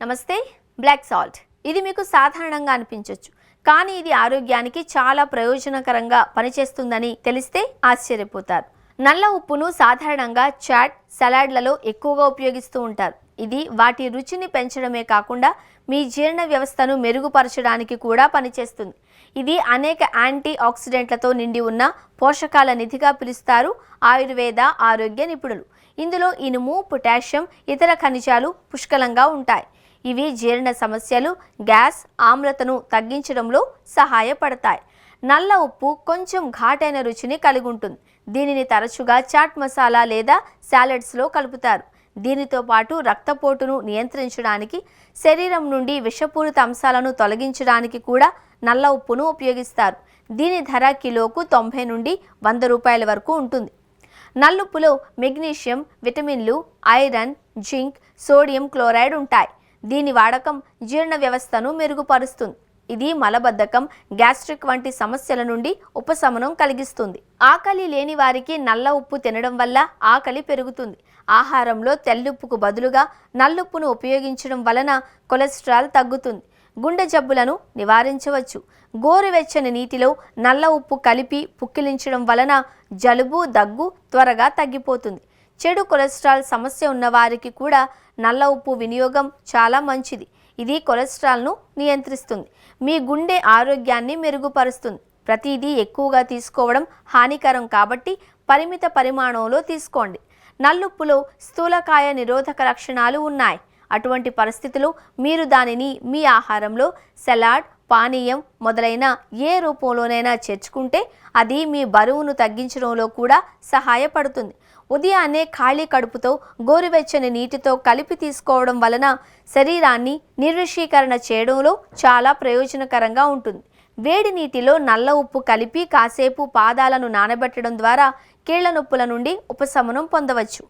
నమస్తే. Black salt ఇది మీకు సాధారణంగా అనిపించవచ్చు, కానీ ఇది ఆరోగ్యానికి చాలా ప్రయోజనకరంగా పనిచేస్తుందని తెలిస్తే ఆశ్చర్యపోతారు. నల్ల ఉప్పును సాధారణంగా చాట్, సలాడ్లలో ఎక్కువగా ఉపయోగిస్తూ ఉంటారు. ఇది వాటి రుచిని పెంచడమే కాకుండా మీ జీర్ణ వ్యవస్థను మెరుగుపరచడానికి కూడా పనిచేస్తుంది. ఇది అనేక యాంటీ ఆక్సిడెంట్లతో నిండి ఉన్న పోషకాల నిధిగా పిలుస్తారు ఆయుర్వేద ఆరోగ్య నిపుణులు. ఇందులో ఇనుము, పొటాషియం, ఇతర ఖనిజాలు పుష్కలంగా ఉంటాయి. ఇవి జీర్ణ సమస్యలు, గ్యాస్, ఆమ్లతను తగ్గించడంలో సహాయపడతాయి. నల్ల ఉప్పు కొంచెం ఘాటైన రుచిని కలిగి ఉంటుంది. దీనిని తరచుగా చాట్ మసాలా లేదా సాలడ్స్లో కలుపుతారు. దీనితో పాటు రక్తపోటును నియంత్రించడానికి, శరీరం నుండి విషపూరిత అంశాలను తొలగించడానికి కూడా నల్ల ఉప్పును ఉపయోగిస్తారు. దీని ధర కిలోకు 90 నుండి 100 రూపాయల వరకు ఉంటుంది. నల్లుప్పులో మెగ్నీషియం, విటమిన్లు, ఐరన్, జింక్, సోడియం క్లోరైడ్ ఉంటాయి. దీని వాడకం జీర్ణ వ్యవస్థను మెరుగుపరుస్తుంది. ఇది మలబద్ధకం, గ్యాస్ట్రిక్ వంటి సమస్యల నుండి ఉపశమనం కలిగిస్తుంది. ఆకలి లేని వారికి నల్ల ఉప్పు తినడం వల్ల ఆకలి పెరుగుతుంది. ఆహారంలో తెల్లుప్పుకు బదులుగా నల్లుప్పును ఉపయోగించడం వలన కొలెస్ట్రాల్ తగ్గుతుంది. గుండె జబ్బులను నివారించవచ్చు. గోరువెచ్చని నీటిలో నల్ల ఉప్పు కలిపి పుక్కిలించడం వలన జలుబు, దగ్గు త్వరగా తగ్గిపోతుంది. చెడు కొలెస్ట్రాల్ సమస్య ఉన్నవారికి కూడా నల్ల ఉప్పు వినియోగం చాలా మంచిది. ఇది కొలెస్ట్రాల్ను నియంత్రిస్తుంది, మీ గుండె ఆరోగ్యాన్ని మెరుగుపరుస్తుంది. ప్రతిదీ ఎక్కువగా తీసుకోవడం హానికరం కాబట్టి పరిమిత పరిమాణంలో తీసుకోండి. నల్లుప్పులో స్థూలకాయ నిరోధక లక్షణాలు ఉన్నాయి. అటువంటి పరిస్థితుల్లో మీరు దానిని మీ ఆహారంలో సలాడ్, పానీయం మొదలైన ఏ రూపంలోనైనా చేర్చుకుంటే అది మీ బరువును తగ్గించడంలో కూడా సహాయపడుతుంది. ఉదయాన్నే ఖాళీ కడుపుతో గోరువెచ్చని నీటితో కలిపి తీసుకోవడం వలన శరీరాన్ని నిర్విషీకరణ చేయడంలో చాలా ప్రయోజనకరంగా ఉంటుంది. వేడి నీటిలో నల్ల ఉప్పు కలిపి కాసేపు పాదాలను నానబెట్టడం ద్వారా కీళ్ల నొప్పుల నుండి ఉపశమనం పొందవచ్చు.